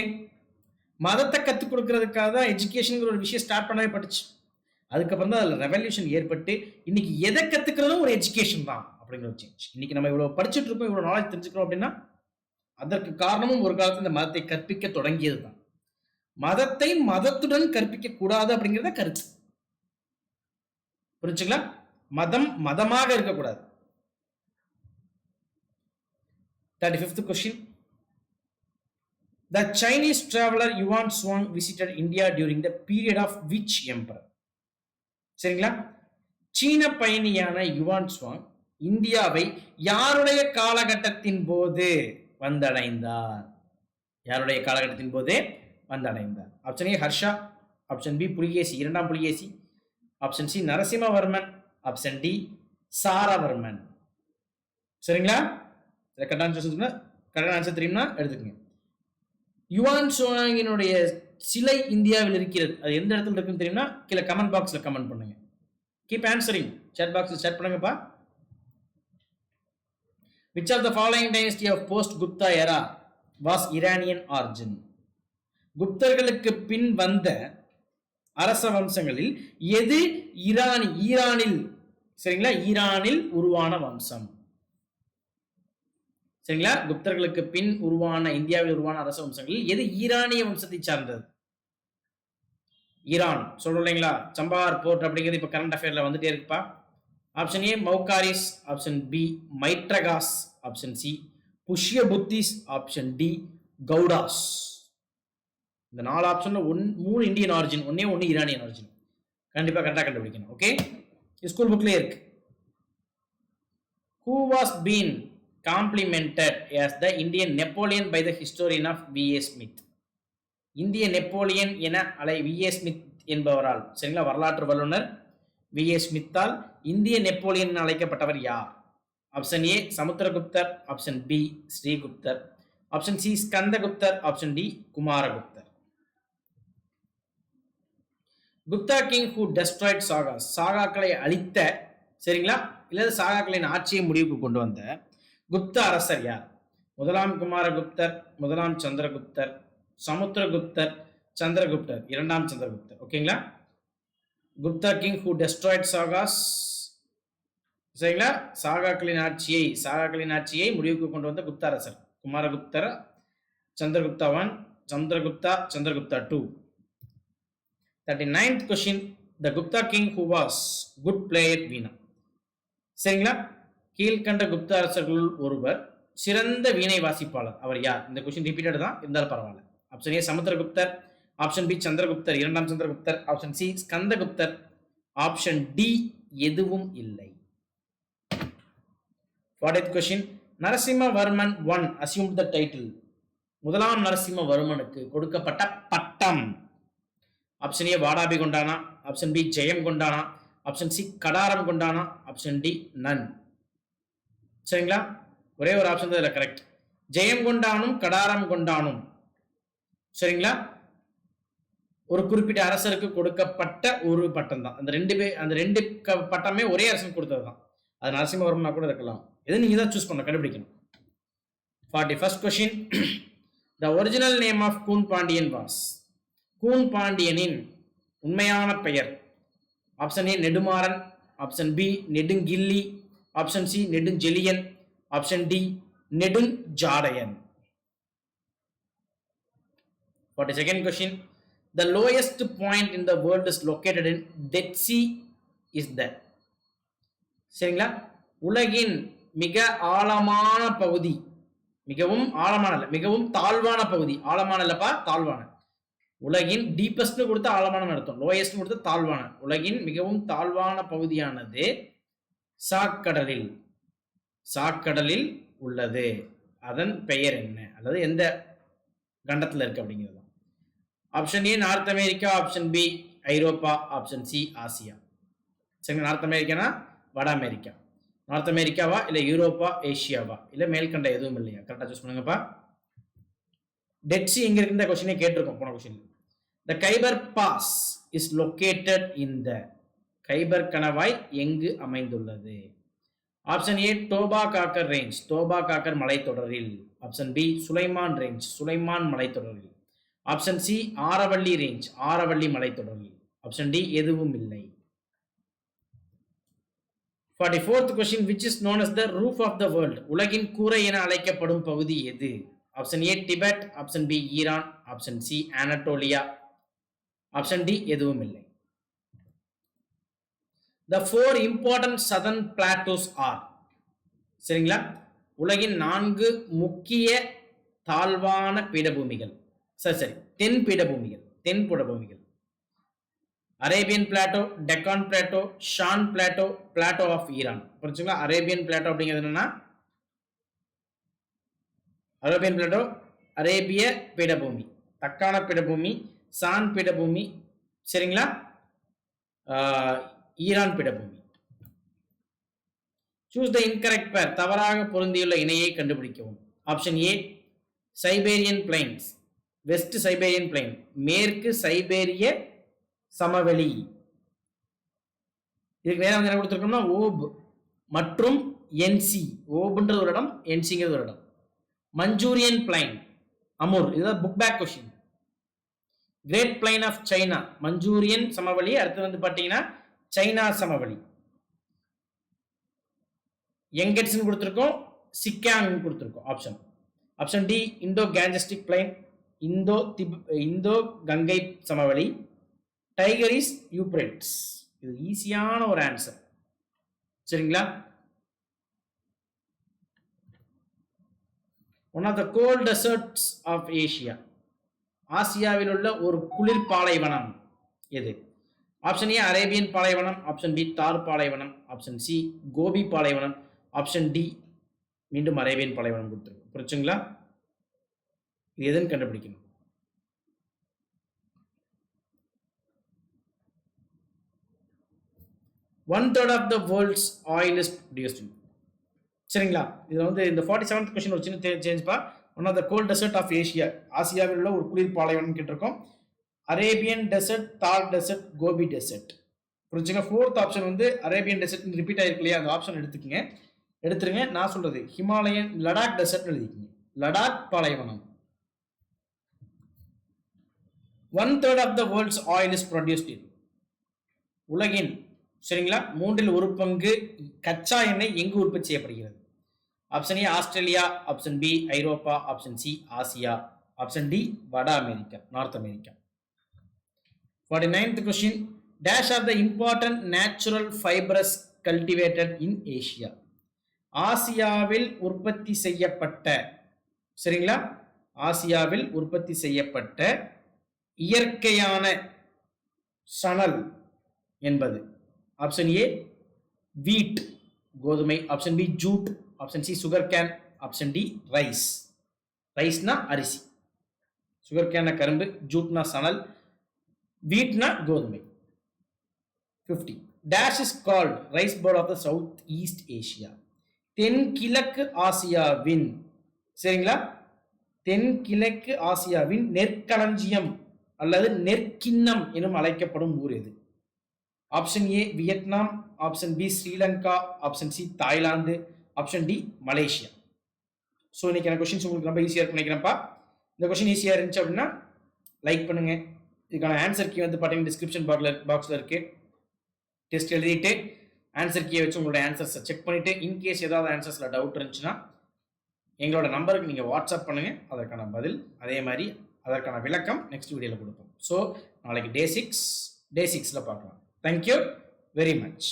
மதத்தை கற்றுக் கொடுக்கறதுக்காக தான் எஜுகேஷன் ஒரு விஷயம் ஸ்டார்ட் பண்ணவே பட்டுச்சு. அதுக்கப்புறம் தான் அதில் ரெவல்யூஷன் ஏற்பட்டு இன்னைக்கு எதை கற்றுக்கிறதும் ஒரு எஜுகேஷன் தான் அப்படிங்கிற ஒரு சேஞ்ச். இன்னைக்கு நம்ம இவ்வளோ படிச்சுட்டு இருக்கோம், இவ்வளோ நாலேஜ் தெரிஞ்சுக்கிறோம் அப்படின்னா அதற்கு காரணமும் ஒரு காலத்தில் இந்த மதத்தை கற்பிக்க தொடங்கியது தான். மதத்தை மதத்துடன் கற்பிக்க கூடாது அப்படிங்கிறத கருத்து. புரிஞ்சுங்களா? மதம் மதமாக இருக்கக்கூடாது. 35th question. The Chinese traveler Yuan Shuang visited India during the period of which emperor? சரிங்களா, சீன பயணியான யுவான் சுவாங் இந்தியாவை யாருடைய காலகட்டத்தின் போது வந்தடைந்தார்? யாருடைய காலகட்டத்தின் போது வந்தடைந்தார்? Option A Harsha. Option B Pulakeshi, 2ஆம் Pulakeshi. Option C Narasimhavarman. Option D Saravarman. சரிங்களா, கரெக்டான ஆன்சர் தெரியும்னா எடுத்துக்கங்க. யுவான் சுவாங்கினுடைய சிலை இந்தியாவில் இருக்கிறது. அது எந்த இடத்துல இருக்குன்னு தெரியும்னா கீழே கமெண்ட் பாக்ஸ்ல கமெண்ட் பண்ணுங்க. Keep answering. சாட் பாக்ஸ்ல சாட் பண்ணுங்கப்பா. Which of the following dynasty of post Gupta era was Iranian origin? குப்தர்களுக்கு பின் வந்த அரச வம்சங்களில் எது ஈரானில் சரிங்களா ஈரானில் உருவான வம்சம்? சரிங்களா, குப்தர்களுக்கு பின் உருவான இந்தியாவில் உருவான அரச வம்சங்களில் எது ஈரானிய வம்சத்தை சார்ந்தது? ஈரான் சொல்றோம் இல்லைங்களா, சம்பார் போர்ட் அப்படிங்கிறது இப்ப கரண்ட் அஃபேர்ல வந்துட்டே இருக்குப்பா. Option A Maukharis. Option B Maitrakas. Option C Pushyabhutis. Option D Gaudas. இந்த 4 ஆப்ஷன்ல 3 இந்தியன் ஆரிஜின், ஒன்னு ஈரானியன் ஆரிஜின். கண்டிப்பா கரெக்டா கண்டுபிடிக்கணும். ஓகே, ஸ்கூல் புக்லயே இருக்கு. Who was been complimented as the Indian Napoleon by the historian of V.A. Smith. இந்திய நெப்போலியன் என V.A. ஸ்மித் என்பவரால், சரிங்களா, வரலாற்று வல்லுநர் V.A. ஸ்மித்தால் இந்திய நெப்போலியன் என அழைக்கப்பட்டவர் யார்? ஆப்ஷன் ஏ சமுத்திரகுப்தர், ஆப்ஷன் பி ஸ்ரீகுப்தர், ஆப்ஷன் சி ஸ்கந்தகுப்தர், ஆப்ஷன் டி குமாரகுப்தர். Gupta king who destroyed Sakas, சாகாக்களை அழித்த, சரிங்களா, இல்ல சாகாக்களின் ஆட்சியை முடிவுக்கு கொண்டு வந்த குப்த அரசர் யார்? முதலாம் குமாரகுப்தர், முதலாம் சந்திரகுப்தர், சமுத்திரகுப்தர், சந்திரகுப்தர், இரண்டாம் சந்திரகுப்தர். ஓகேங்களா? Gupta king who destroyed Chagas, சரிங்களா, சாகாக்களின் ஆட்சியை முடிவுக்கு கொண்டு வந்த குப்த அரசர் குமாரகுப்தர், Chandragupta 1, Chandragupta 2. 39th question, the Gupta king who was good player வீணா. சரிங்களா, கீழ்கண்ட குப்த அரசர்களுள் ஒருவர் சிறந்த வீணை வாசிப்பாளர், அவர் யார்? இந்த கொஸ்டின் ரிப்பீட்டட் தான், இருந்தாலும் பரவாயில்ல. ஆப்ஷன் ஏ சமுத்திரகுப்தர், ஆப்ஷன் பி சந்திரகுப்தர், இரண்டாம் சந்திரகுப்தர், ஆப்ஷன் சி ஸ்கந்தகுப்தர், ஆப்ஷன் டி எதுவும் இல்லை. 40th question, Narasimhavarman 1 assumed the title, முதலாம் நரசிம்மவர்மனுக்கு கொடுக்கப்பட்ட பட்டம். ஆப்ஷன் ஏ வாடாபி கொண்டானா, ஆப்ஷன் பி ஜெயம் கொண்டானா, ஆப்ஷன் சி கடாரம் கொண்டானா, ஆப்ஷன் டி நன். சரிங்களா, ஒரே ஒரு ஆப்ஷன் தான் இதுல கரெக்ட். ஜெயம் கொண்டானும் கடாரம் கொண்டானும், சரிங்களா, ஒரு குறிப்பிட்ட அரசருக்கு கொடுக்கப்பட்ட ஒரு பட்டம் தான். அந்த ரெண்டு பட்டமே ஒரே அரசனுக்கு கொடுத்தது தான். அது நரசிம்மவர்மனா கூட இருக்கலாம். எது நீங்க தான் சூஸ் பண்ண கண்டுபிடிக்கணும். 41st question, the original name of Koon Pandiyan was, கூன் பாண்டியனின் உண்மையான பெயர்? Option A Nedumaran, option B Nedunkilli, option C Nedunchezhiyan, option D Nedunchadaiyan. 42nd question, the lowest point in the world is located in Dead Sea is the, சரிங்களா, உலகின் மிக ஆழமான பகுதி, மிகவும் ஆழமான இல்ல, மிகவும் தாழ்வான பகுதி, ஆழமான இல்லப்பா, தாழ்வான. உலகின் டீப்பஸ்ட் கொடுத்த ஆழமான அர்த்தம், லோயஸ்ட் கொடுத்த தாழ்வான. உலகின் மிகவும் தாழ்வான பகுதியானது சாக்கடலில் உள்ளது. அதன் பெயர் என்ன, அல்லது எந்த கண்டத்தில் இருக்கு அப்படிங்கிறது. Option A North America, option B Europe, option C Asia. சரி, நார்த் அமெரிக்கானா வட அமெரிக்கா, நார்த் அமெரிக்காவா இல்ல யூரோப்பா, ஏசியாவா, இல்ல மேல்கண்ட எதுவும் இல்லையா? கரெக்டா சூஸ் பண்ணுங்கப்பா. டெட் சி எங்க இருக்கு, இந்த கொஸ்டினே கேட்டிருக்கோம் போன question. The Khyber pass is located in the, Khyber கணவாய் எங்கு அமைந்துள்ளது? Option A Toba Kakar range, Toba Kakar மலைத்தொடரில், option B Sulaiman range, Sulaiman மலைத்தொடரில், option C Aravalli range, Aravalli மலைத்தொடரில், ஆப்ஷன் டி எதுவும் இல்லை. 44th question, which is known as the roof of the world, உலகின் கூரை என அழைக்கப்படும் பகுதி எது? Option A Tibet, option B Iran, option C Anatolia, option D எதுவும் இல்லை. The 4 important southern plateaus are, சரிங்களா, உலகின் 4 முக்கிய தாழ்வான பீடபூமிகள், சரி தென் பீடபூமிகள். Arabian plateau, Deccan plateau, Shan plateau, plateau of Iran. புரிஞ்சுங்களா? அரேபியன் பிளாட்டோ அப்படிங்கிறது என்னன்னா, அரேபியன் பிளாட்டோ அரேபிய பீடபூமி, தக்கான பீடபூமி, சான் பீடபூமி, சரிங்களா, ஈரான் பீடபூமி. சூஸ் த இன்கரெக்ட் பேர், தவறாக பொருந்தியுள்ள இணையை கண்டுபிடிக்கவும். Option A Siberian plains, west Siberian plain, மேற்கு சைபேரிய சமவெளி. இதுக்கு நேரம் என்ன கொடுத்துருக்கோம்னா ஓப் மற்றும் என்சி, ஓப்ன்றது ஒரு இடம், என்சிங்கிறது ஒரு இடம். மஞ்சூரியன் பிளைன், அமுர், இதுதான் book back question. Great plain of China, Manchurian சமவெளி. அடுத்து வந்து பாத்தீங்கன்னா சைனா சமவெளி. யங்கட்ஸ் கொடுத்துருக்கோம், சிக்காங் கொடுத்துருக்கோம். Option D Indo Gangetic plain, Indo கங்கை சமவெளி. Tigris Euphrates. இது ஈஸியான ஒரு ஆன்சர், சரிங்களா. One of the cold deserts of Asia, ஆசியாவில் உள்ள ஒரு குளிர் பாலைவனம் எது? ஆப்ஷன் ஏ அரேபியன் பாலைவனம், ஆப்ஷன் பி தார் பாலைவனம், ஆப்ஷன் சி கோபி பாலைவனம், ஆப்ஷன் டி மீண்டும் அரேபியன் பாலைவனம் கொடுத்துருக்கோம். புரிச்சுங்களா? இது எதுன்னு கண்டுபிடிக்கணும். One third of the world's oil is produced. சரிங்களா? இதில் வந்து இந்த 47th கொஸ்டின் ஒரு சின்ன சேஞ்ச்பா. One of the cold desert of Asia, ஆசியாவில் உள்ள ஒரு குளிர் பாலைவனம் கேட்டிருக்கோம். Arabian desert, Thar desert, Gobi desert. புரிஞ்சுங்க? 4th ஆப்ஷன் வந்து அரேபியன் டெசர்ட் ரிப்பீட் ஆயிருக்கு இல்லையா, அந்த ஆப்ஷன் எடுத்துருங்க. நான் சொல்றது ஹிமாலயன் லடாக் டெசர்ட் எழுதிக்கங்க. லடாக் பாலைவனம். 1/3 of the world's oil is produced in. உலகின் சரிங்களா 1/3 கச்சா எண்ணெய் எங்கு உற்பத்தி செய்யப்படுகிறது? Option A Australia, option B Europe, option C Asia, option D வட America, North America. 49th question, dash are the important natural fibres cultivated in Asia. ஆசியாவில் உற்பத்தி செய்யப்பட்ட சரிங்களா ஆசியாவில் உற்பத்தி செய்யப்பட்ட இயற்கையான சணல் என்பது? ஆப்ஷன் ஏ வீட் கோதுமை, option B jute, option C sugar cane, option D rice. ரைஸ்னா அரிசி, சுகர் கேன் கரும்பு, ஜூட்னா சணல், வீட்னா கோதுமை. 50. Dash is called rice bowl of the south east Asia. தென்கிழக்கு ஆசியாவின் சரிங்களா தென்கிழக்கு ஆசியாவின் நெற்களஞ்சியம் அல்லது நெற்கிண்ணம் எனும் அழைக்கப்படும் ஊர் எது? Option A Vietnam, option B Sri Lanka, option C Thailand, option D Malaysia. So இன்னைக்கு கொஸ்டின்ஸ் உங்களுக்கு ரொம்ப ஈஸியாக இருக்கும் நினைக்கிறேன்ப்பா. இந்த கொஸ்டின் ஈஸியாக இருந்துச்சு அப்படின்னா லைக் பண்ணுங்க. இதுக்கான ஆன்சர் கீ வந்து பார்த்தீங்கன்னா டிஸ்கிரிப்ஷன் பாக்ஸில் இருக்கு. டெஸ்ட் எழுதிட்டு ஆன்சர் கீயை வச்சு உங்களோட ஆன்சர்ஸை செக் பண்ணிட்டு இன்கேஸ் ஏதாவது ஆன்சர்ஸில் டவுட் இருந்துச்சுன்னா எங்களோட நம்பருக்கு நீங்கள் வாட்ஸ்அப் பண்ணுங்க. அதற்கான பதில் அதே மாதிரி அதற்கான விளக்கம் நெக்ஸ்ட் வீடியோவில் கொடுப்போம். ஸோ நாளைக்கு டே 6 பார்க்கலாம். Thank you very much.